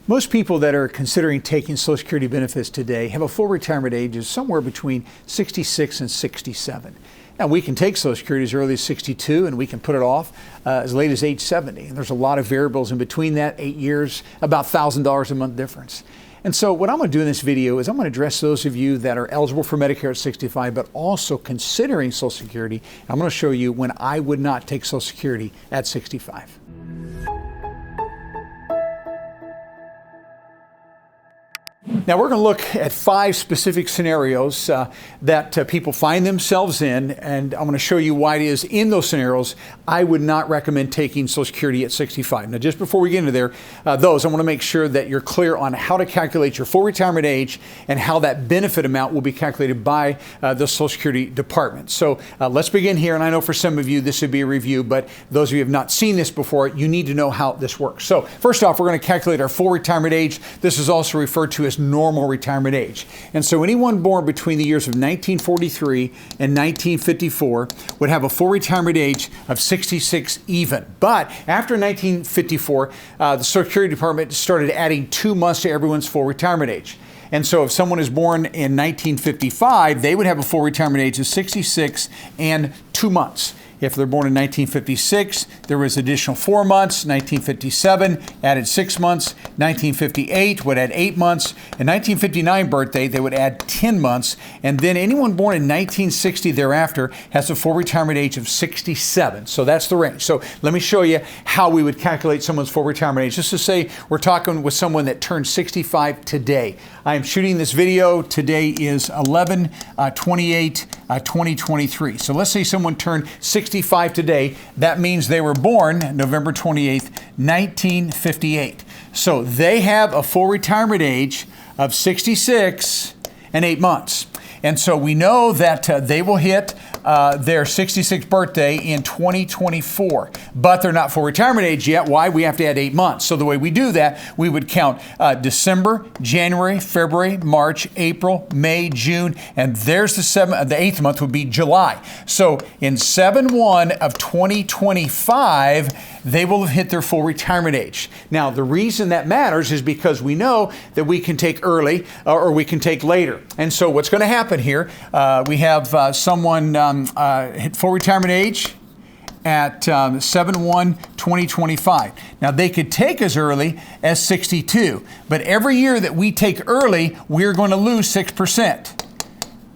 Most people that are considering taking Social Security benefits today have a full retirement age of somewhere between 66 and 67. Now, we can take Social Security as early as 62 and we can put it off as late as age 70. And there's a lot of variables in between that, 8 years, about $1,000 a month difference. And so what I'm going to do in this video is I'm going to address those of you that are eligible for Medicare at 65, but also considering Social Security. I'm going to show you when I would not take Social Security at 65. Now we're going to look at 5 specific scenarios that people find themselves in, and I'm going to show you why it is in those scenarios I would not recommend taking Social Security at 65. Now just before we get into there, I want to make sure that you're clear on how to calculate your full retirement age and how that benefit amount will be calculated by the Social Security Department. So let's begin here, and I know for some of you this would be a review, but those of you who have not seen this before, you need to know how this works. So first off, we're going to calculate our full retirement age. This is also referred to as normal retirement age. And so anyone born between the years of 1943 and 1954 would have a full retirement age of 66 even. But after 1954, the Social Security Department started adding 2 months to everyone's full retirement age. And so if someone is born in 1955, they would have a full retirement age of 66 and 2 months. If they're born in 1956, there was additional 4 months. 1957 added 6 months. 1958 would add 8 months. In 1959 birthday, they would add 10 months. And then anyone born in 1960 thereafter has a full retirement age of 67. So that's the range. So let me show you how we would calculate someone's full retirement age. Just to say we're talking with someone that turned 65 today. I am shooting this video. Today is 11/28/2023. So let's say someone turned 65 today. That means they were born November 28th, 1958. So they have a full retirement age of 66 and 8 months. And so we know that they will hit their 66th birthday in 2024, but they're not full retirement age yet. Why? We have to add 8 months. So the way we do that, we would count December, January, February, March, April, May, June, and there's the 8th month would be July. So in 7/1/2025, they will have hit their full retirement age. Now, the reason that matters is because we know that we can take early or we can take later. And so what's going to happen here, we have someone hit full retirement age at 7/1/2025. Now, they could take as early as 62, but every year that we take early, we're going to lose 6%.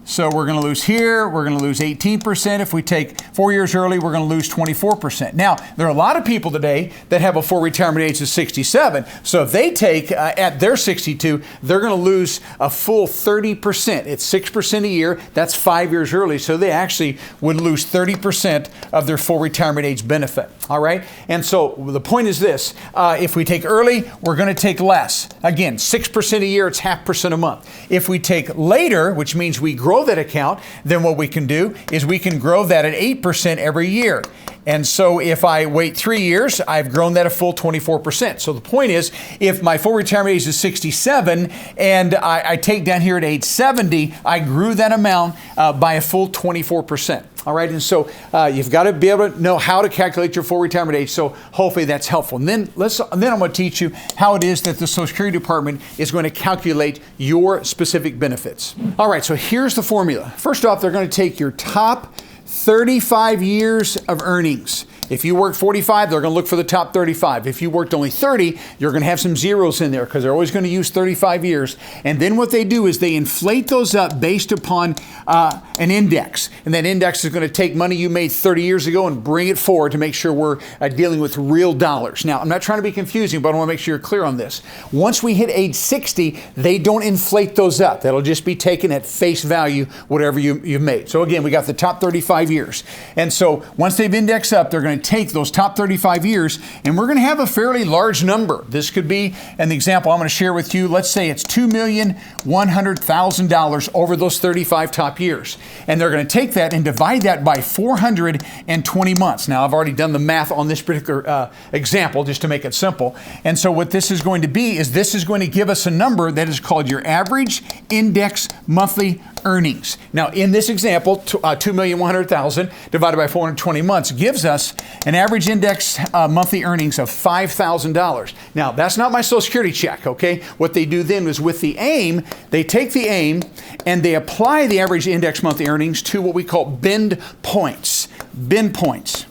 So we're going to lose here, we're going to lose 18%. If we take 4 years early, we're going to lose 24%. Now, there are a lot of people today that have a full retirement age of 67. So if they take at their 62, they're going to lose a full 30%. It's 6% a year. That's 5 years early. So they actually would lose 30% of their full retirement age benefit. All right. And so the point is this, if we take early, we're going to take less. Again, 6% a year, it's 0.5% a month. If we take later, which means we grow that account, then what we can do is we can grow that at 8% every year. And so if I wait 3 years, I've grown that a full 24%. So the point is, if my full retirement age is 67 and I take down here at age 70, I grew that amount by a full 24%. All right, and so you've got to be able to know how to calculate your full retirement age. So hopefully that's helpful. And then I'm going to teach you how it is that the Social Security Department is going to calculate your specific benefits. All right, so here's the formula. First off, they're going to take your top 35 years of earnings. If you worked 45, they're going to look for the top 35. If you worked only 30, you're going to have some zeros in there because they're always going to use 35 years. And then what they do is they inflate those up based upon an index. And that index is going to take money you made 30 years ago and bring it forward to make sure we're dealing with real dollars. Now, I'm not trying to be confusing, but I want to make sure you're clear on this. Once we hit age 60, they don't inflate those up. That'll just be taken at face value, whatever you've made. So again, we got the top 35 years. And so once they've indexed up, they're going to take those top 35 years, and we're going to have a fairly large number. This could be an example I'm going to share with you. Let's say it's $2,100,000 over those 35 top years. And they're going to take that and divide that by 420 months. Now, I've already done the math on this particular example just to make it simple. And so what this is going to be is this is going to give us a number that is called your average index monthly earnings. Now, in this example, 2,100,000 divided by 420 months gives us an average index monthly earnings of $5,000. Now, that's not my Social Security check, okay? What they do then is with the AIM, they take the AIM and they apply the average index monthly earnings to what we call bend points. Bend points.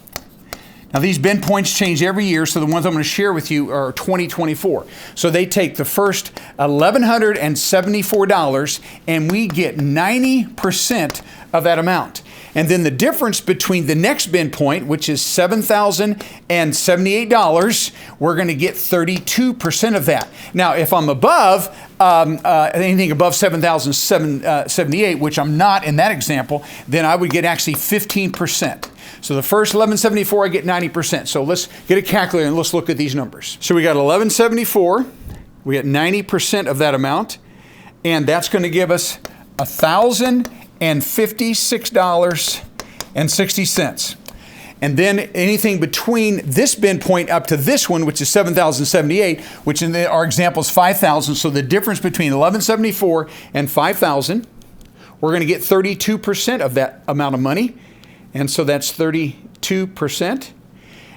Now, these bend points change every year, so the ones I'm going to share with you are 2024. So they take the first $1,174 and we get 90% of that amount. And then the difference between the next bend point, which is $7,078, we're going to get 32% of that. Now, if I'm above anything above $7,078, which I'm not in that example, then I would get actually 15%. So the first 1174, I get 90%. So let's get a calculator and let's look at these numbers. So we got 1174, we get 90% of that amount, and that's going to give us $1,056.60. And then anything between this bend point up to this one, which is 7,078, which in our example is 5,000. So the difference between 1174 and 5,000, we're going to get 32% of that amount of money. And so that's 32%.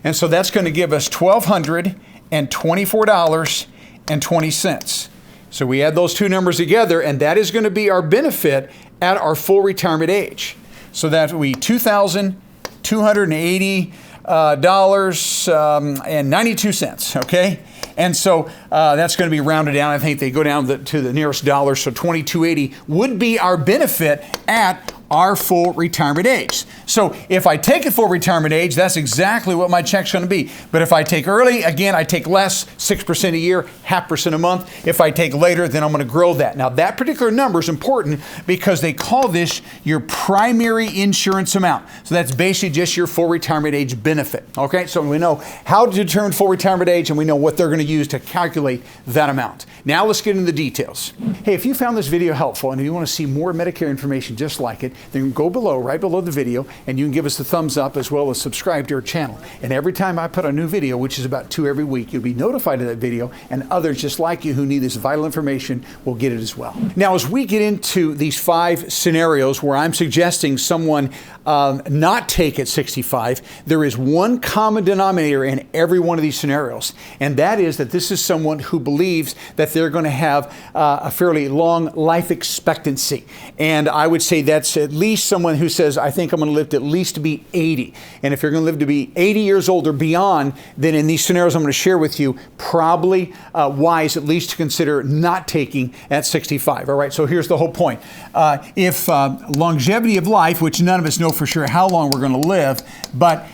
And so that's going to give us $1,224.20. So we add those two numbers together, and that is going to be our benefit at our full retirement age. So that would be $2,280.92, okay? And so that's going to be rounded down. I think they go down to the nearest dollar, so $2,280 would be our benefit at our full retirement age. So if I take a full retirement age, that's exactly what my check's going to be. But if I take early, again, I take less, 6% a year, 0.5% a month. If I take later, then I'm going to grow that. Now, that particular number is important because they call this your primary insurance amount. So that's basically just your full retirement age benefit. Okay, so we know how to determine full retirement age, and we know what they're going to use to calculate that amount. Now let's get into the details. Hey, if you found this video helpful and you want to see more Medicare information just like it, then go below, right below the video, and you can give us a thumbs up as well as subscribe to our channel. And every time I put a new video, which is about 2 every week, you'll be notified of that video, and others just like you who need this vital information will get it as well. Now, as we get into these 5 scenarios where I'm suggesting someone not take at 65, there is one common denominator in every one of these scenarios, and that is that this is someone who believes that they're going to have a fairly long life expectancy. And I would say that's at least someone who says, I think I'm going to live to at least to be 80. And if you're going to live to be 80 years old or beyond, then in these scenarios I'm going to share with you, probably wise at least to consider not taking at 65. All right, so here's the whole point. If longevity of life, which none of us know for sure how long we're going to live, but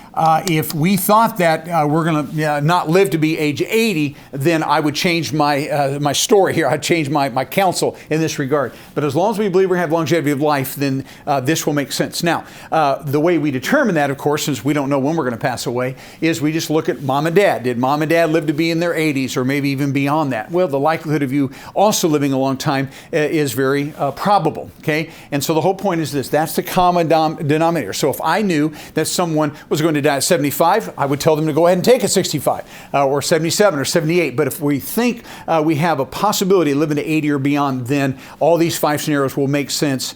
if we thought that we're going to not live to be age 80, then I would change my my story here. I'd change my counsel in this regard. But as long as we believe we have longevity of life, then this will make sense. Now, the way we determine that, of course, since we don't know when we're going to pass away, is we just look at mom and dad. Did mom and dad live to be in their 80s or maybe even beyond that? Well, the likelihood of you also living a long time is very probable, okay? And so the whole point is this. That's the common denominator. So if I knew that someone was going to die at 75, I would tell them to go ahead and take at 65 or 77 or 78. But if we think we have a possibility of living to 80 or beyond, then all these 5 scenarios will make sense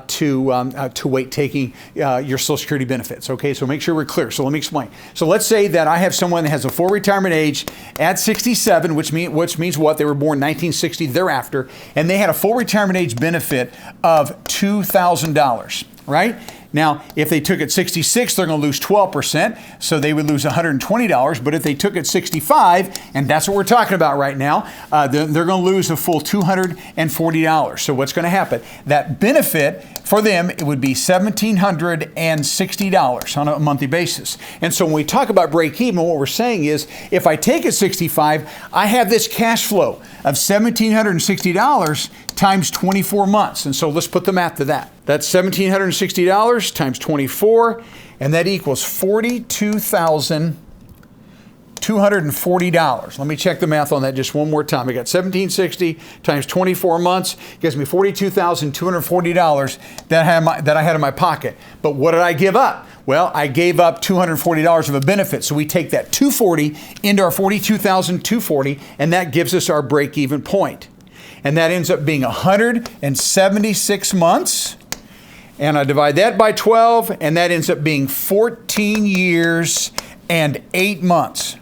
to wait taking your Social Security benefits. Okay, so make sure we're clear. So let me explain. So let's say that I have someone that has a full retirement age at 67, which means what? They were born 1960 thereafter, and they had a full retirement age benefit of $2,000, right? Now, if they took at 66, they're going to lose 12%, so they would lose $120. But if they took at 65, and that's what we're talking about right now, they're going to lose a full $240. So what's going to happen? That benefit for them, it would be $1,760 on a monthly basis. And so when we talk about break even, what we're saying is, if I take at 65, I have this cash flow of $1,760 times 24 months. And so let's put the math to that. That's $1,760 times 24, and that equals $42,240. Let me check the math on that just one more time. I got $1,760 times 24 months gives me $42,240 that I had in my pocket. But what did I give up? Well, I gave up $240 of a benefit. So we take that $240 into our $42,240, and that gives us our break-even point. And that ends up being 176 months. And I divide that by 12, and that ends up being 14 years and 8 months.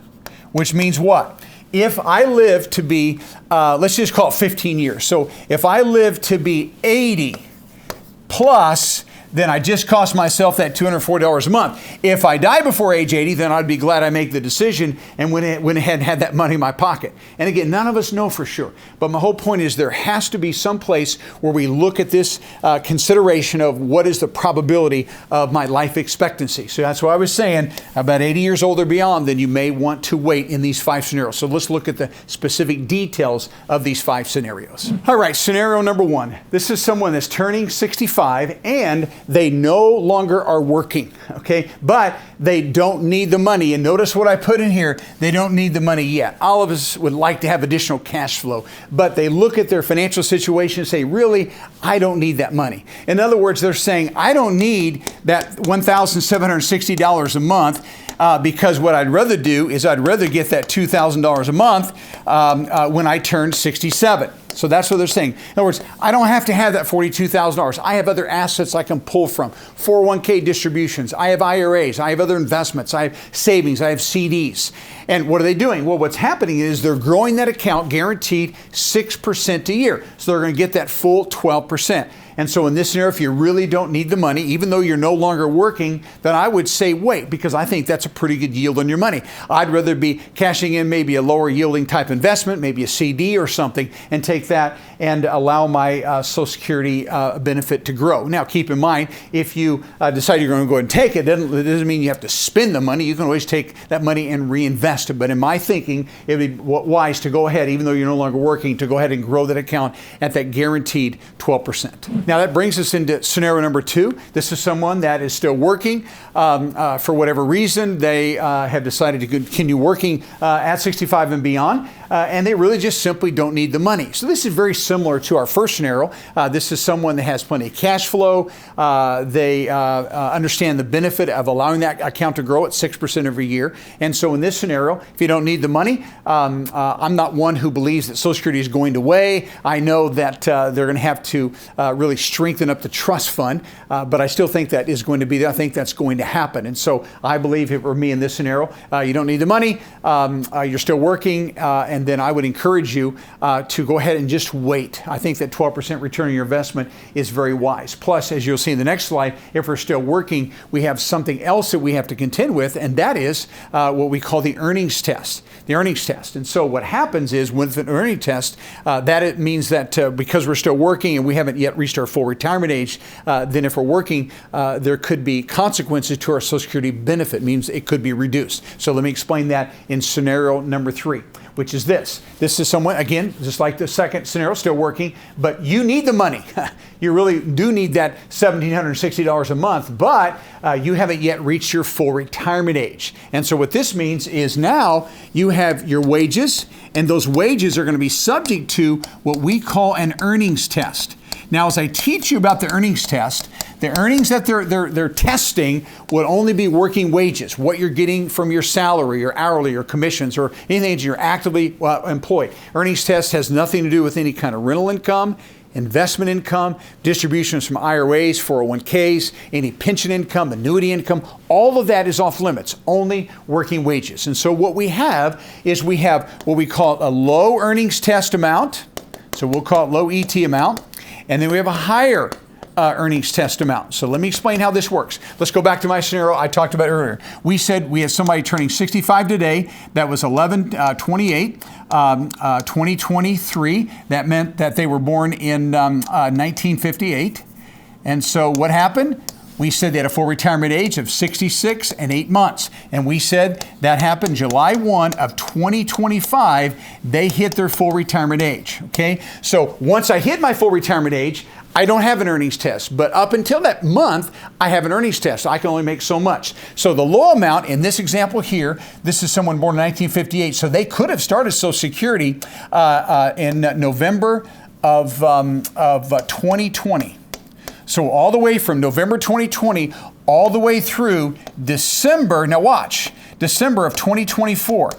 Which means what? If I live to be, let's just call it 15 years. So if I live to be 80 plus, then I just cost myself that $240 a month. If I die before age 80, then I'd be glad I make the decision and went ahead and had that money in my pocket. And again, none of us know for sure. But my whole point is there has to be some place where we look at this consideration of what is the probability of my life expectancy. So that's why I was saying about 80 years old or beyond, then you may want to wait in these 5 scenarios. So let's look at the specific details of these 5 scenarios. All right, scenario number 1. This is someone that's turning 65 and they no longer are working, okay? But they don't need the money. And notice what I put in here. They don't need the money yet. All of us would like to have additional cash flow, but they look at their financial situation and say, really, I don't need that money. In other words, they're saying, I don't need that $1,760 a month because what I'd rather do is I'd rather get that $2,000 a month when I turn 67. So that's what they're saying. In other words, I don't have to have that $42,000. I have other assets I can pull from. 401k distributions. I have IRAs. I have other investments. I have savings. I have CDs. And what are they doing? Well, what's happening is they're growing that account guaranteed 6% a year. So they're going to get that full 12%. And so in this scenario, if you really don't need the money, even though you're no longer working, then I would say wait, because I think that's a pretty good yield on your money. I'd rather be cashing in maybe a lower yielding type investment, maybe a CD or something, and take that and allow my Social Security benefit to grow. Now, keep in mind, if you decide you're going to go ahead and take it, it doesn't mean you have to spend the money. You can always take that money and reinvest it. But in my thinking, it would be wise to go ahead, even though you're no longer working, to go ahead and grow that account at that guaranteed 12%. Now that brings us into scenario number 2. This is someone that is still working. For whatever reason, they have decided to continue working at 65 and beyond, and they really just simply don't need the money. So this is very similar to our first scenario. This is someone that has plenty of cash flow. They understand the benefit of allowing that account to grow at 6% every year. And so in this scenario, if you don't need the money, I'm not one who believes that Social Security is going away. I know that they're going to have to really strengthen up the trust fund, but I still think that is going to be there. I think that's going to happen. And so I believe if it were me in this scenario, you don't need the money, you're still working, and then I would encourage you to go ahead and just wait. I think that 12% return on your investment is very wise. Plus, as you'll see in the next slide, if we're still working, we have something else that we have to contend with, and that is what we call the earnings test. The earnings test. And so what happens is with an earning test, that it means that because we're still working and we haven't yet reached our full retirement age, then if we're working, there could be consequences to our Social Security benefit. It means it could be reduced. So let me explain that in scenario number 3, which is this. This is someone, again, just like the second scenario, still working, but you need the money. You really do need that $1,760 a month, but you haven't yet reached your full retirement age. And so what this means is now you have your wages, and those wages are going to be subject to what we call an earnings test. Now, as I teach you about the earnings test, the earnings that they're testing would only be working wages, what you're getting from your salary or hourly or commissions or anything that you're actively employed. Earnings test has nothing to do with any kind of rental income, investment income, distributions from IRAs, 401ks, any pension income, annuity income. All of that is off limits, only working wages. And so what we have is we have what we call a low earnings test amount. So we'll call it low ET amount. And then we have a higher earnings test amount. So let me explain how this works. Let's go back to my scenario I talked about earlier. We said we had somebody turning 65 today. That was 11/28/2023. That meant that they were born in 1958. And so what happened? We said they had a full retirement age of 66 and 8 months. And we said that happened July 1 of 2025. They hit their full retirement age. Okay? So once I hit my full retirement age, I don't have an earnings test. But up until that month, I have an earnings test. I can only make so much. So the low amount in this example here, this is someone born in 1958. So they could have started Social Security in November of 2020. So all the way from November 2020 all the way through December, now watch, December of 2024.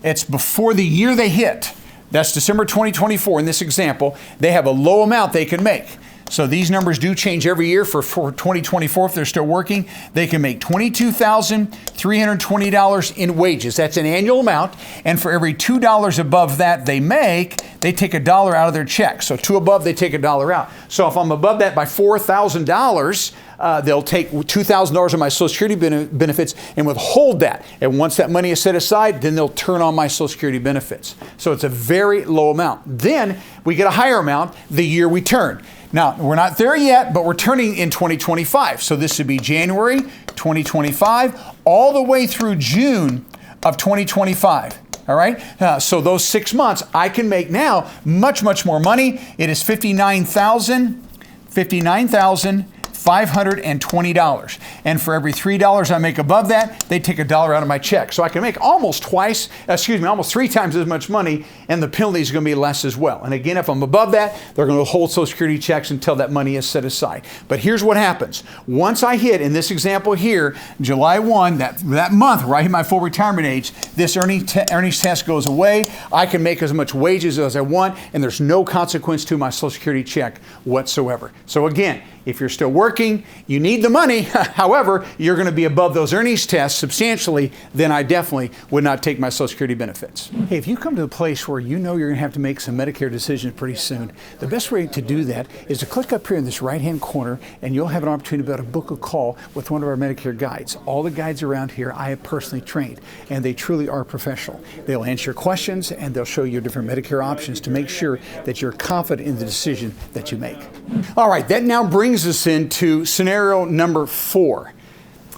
It's before the year they hit. that's December 2024 in this example, they have a low amount they can make. So these numbers do change every year. For 2024, if they're still working, they can make $22,320 in wages. That's an annual amount. And for every $2 above that they make, they take $1 out of their check. So 2 above, they take $1 out. So if I'm above that by $4,000, they'll take $2,000 of my Social Security benefits and withhold that. And once that money is set aside, then they'll turn on my Social Security benefits. So it's a very low amount. Then we get a higher amount the year we turn. Now, we're not there yet, but we're turning in 2025. So this would be January 2025 all the way through June of 2025. All right. So those 6 months, I can make now much, much more money. It is $59,520. And for every $3 I make above that, they take $1 out of my check. So I can make almost 3 times as much money, and the penalty is going to be less as well. And again, if I'm above that, they're going to hold Social Security checks until that money is set aside. But here's what happens. Once I hit, in this example here, July 1, that month where I hit my full retirement age, this earnings test goes away. I can make as much wages as I want, and there's no consequence to my Social Security check whatsoever. So again, if you're still working, you need the money. However, you're going to be above those earnings tests substantially, then I definitely would not take my Social Security benefits. Hey, if you come to a place where you know you're going to have to make some Medicare decisions pretty soon, the best way to do that is to click up here in this right-hand corner, and you'll have an opportunity to be able to book a call with one of our Medicare guides. All the guides around here I have personally trained, and they truly are professional. They'll answer your questions, and they'll show you different Medicare options to make sure that you're confident in the decision that you make. All right, that now brings us into scenario number 4,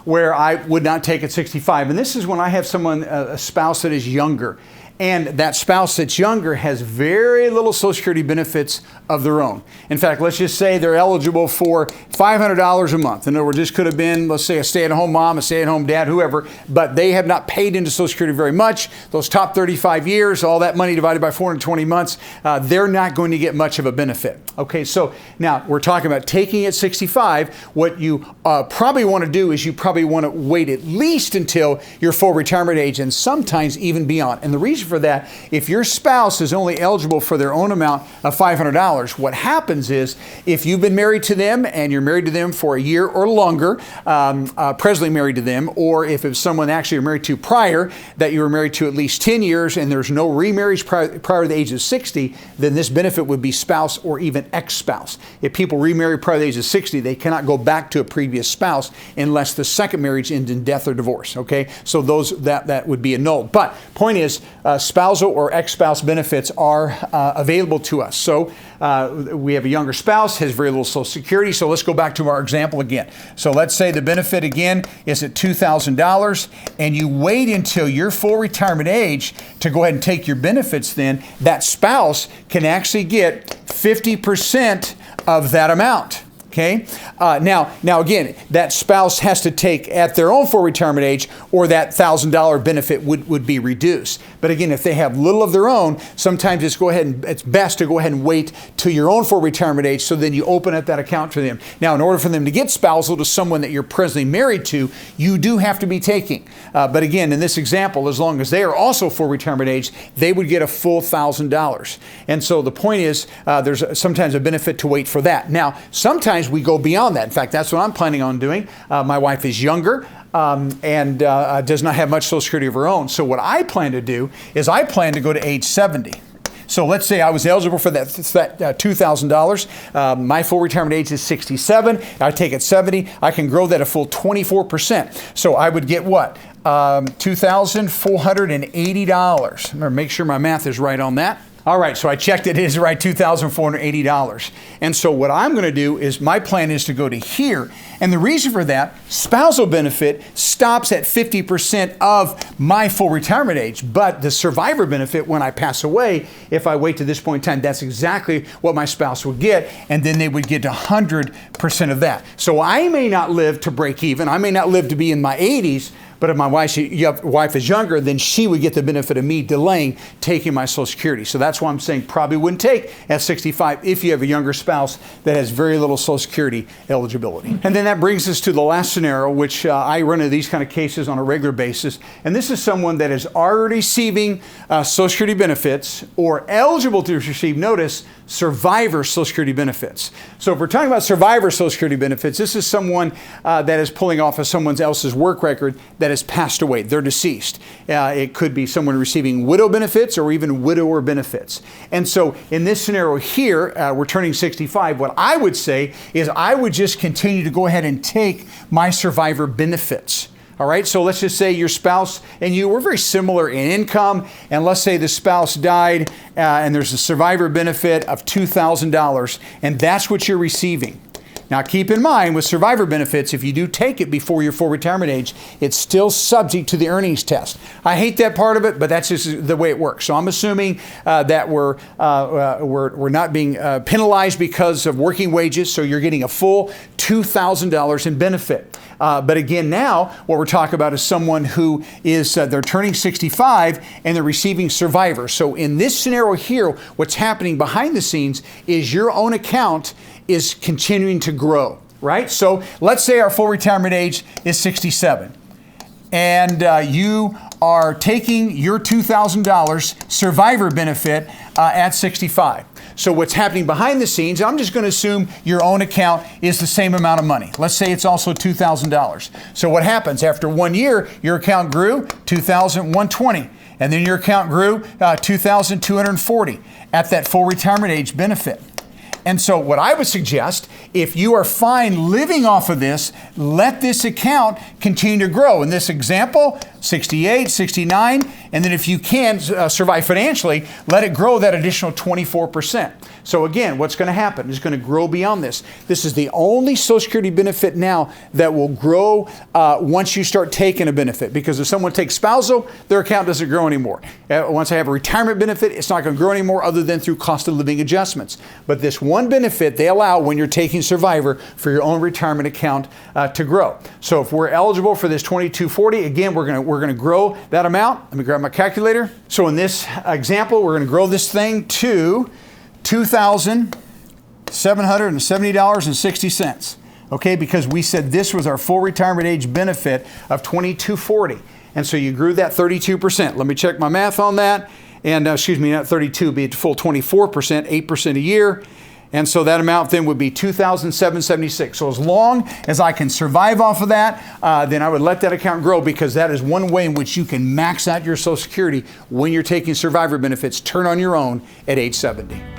where I would not take at 65. And this is when I have someone, a spouse that is younger. And that spouse that's younger has very little Social Security benefits of their own. In fact, let's just say they're eligible for $500 a month. In other words, this could have been, let's say, a stay-at-home mom, a stay-at-home dad, whoever, but they have not paid into Social Security very much. Those top 35 years, all that money divided by 420 months, they're not going to get much of a benefit. Okay, so now we're talking about taking at 65. What you probably want to do is you probably want to wait at least until your full retirement age, and sometimes even beyond. And the reason for that, if your spouse is only eligible for their own amount of $500, what happens is if you've been married to them and you're married to them for a year or longer, presently married to them, or if it's someone actually you're married to prior that you were married to at least 10 years and there's no remarriage prior to the age of 60, then this benefit would be spouse or even ex-spouse. If people remarry prior to the age of 60, they cannot go back to a previous spouse unless the second marriage ends in death or divorce. Okay, so that would be annulled. But point is, spousal or ex-spouse benefits are available to us. So we have a younger spouse, has very little Social Security. So let's go back to our example again. So let's say the benefit again is at $2,000, and you wait until your full retirement age to go ahead and take your benefits. Then that spouse can actually get 50% of that amount. Okay. Now again, that spouse has to take at their own full retirement age, or that $1,000 benefit would be reduced. But again, if they have little of their own, sometimes it's best to go ahead and wait till your own full retirement age, so then you open up that account for them. Now, in order for them to get spousal to someone that you're presently married to, you do have to be taking. But again, in this example, as long as they are also full retirement age, they would get a full $1,000. And so the point is, there's sometimes a benefit to wait for that. Now, sometimes we go beyond that. In fact, that's what I'm planning on doing. My wife is younger and does not have much Social Security of her own. So what I plan to do is I plan to go to age 70. So let's say I was eligible for that $2,000. My full retirement age is 67. I take it 70. I can grow that a full 24%. So I would get what? $2,480. I'm going to make sure my math is right on that. All right, so I checked it is right, $2,480. And so what I'm going to do is my plan is to go to here. And the reason for that, spousal benefit stops at 50% of my full retirement age. But the survivor benefit, when I pass away, if I wait to this point in time, that's exactly what my spouse would get. And then they would get 100% of that. So I may not live to break even. I may not live to be in my 80s. But if my wife is younger, then she would get the benefit of me delaying taking my Social Security. So that's why I'm saying probably wouldn't take at 65 if you have a younger spouse that has very little Social Security eligibility. And then that brings us to the last scenario, which I run into these kind of cases on a regular basis. And this is someone that is already receiving Social Security benefits or eligible to receive, notice, survivor Social Security benefits. So if we're talking about survivor Social Security benefits, this is someone that is pulling off of someone else's work record that has passed away. They're deceased. It could be someone receiving widow benefits or even widower benefits. And so in this scenario here, we're turning 65. What I would say is I would just continue to go ahead and take my survivor benefits. All right, so let's just say your spouse and you were very similar in income, and let's say the spouse died and there's a survivor benefit of $2,000, and that's what you're receiving. Now keep in mind with survivor benefits, if you do take it before your full retirement age, it's still subject to the earnings test. I hate that part of it, but that's just the way it works. So I'm assuming that we're not being penalized because of working wages, so you're getting a full $2,000 in benefit. But again, now what we're talking about is someone who is, they're turning 65 and they're receiving survivor. So in this scenario here, what's happening behind the scenes is your own account is continuing to grow, right? So let's say our full retirement age is 67 and you are taking your $2,000 survivor benefit at 65. So what's happening behind the scenes, I'm just going to assume your own account is the same amount of money. Let's say it's also $2,000. So what happens? After 1 year, your account grew $2,120. And then your account grew $2,240 at that full retirement age benefit. And so what I would suggest, if you are fine living off of this, let this account continue to grow. In this example, 68, 69, and then if you can survive financially, let it grow that additional 24%. So again, what's going to happen? It's going to grow beyond this. This is the only Social Security benefit now that will grow once you start taking a benefit. Because if someone takes spousal, their account doesn't grow anymore. Once I have a retirement benefit, it's not going to grow anymore other than through cost of living adjustments. But this one benefit they allow when you're taking survivor for your own retirement account to grow. So if we're eligible for this 2240, again, we're going to grow that amount. Let me grab my calculator. So in this example, we're going to grow this thing to $2,770.60. Okay, because we said this was our full retirement age benefit of $2240. And so you grew that 32%. Let me check my math on that. And excuse me, not 32, be it full 24%, 8% a year. And so that amount then would be $2,776. So as long as I can survive off of that, then I would let that account grow, because that is one way in which you can max out your Social Security when you're taking survivor benefits, turn on your own at age 70.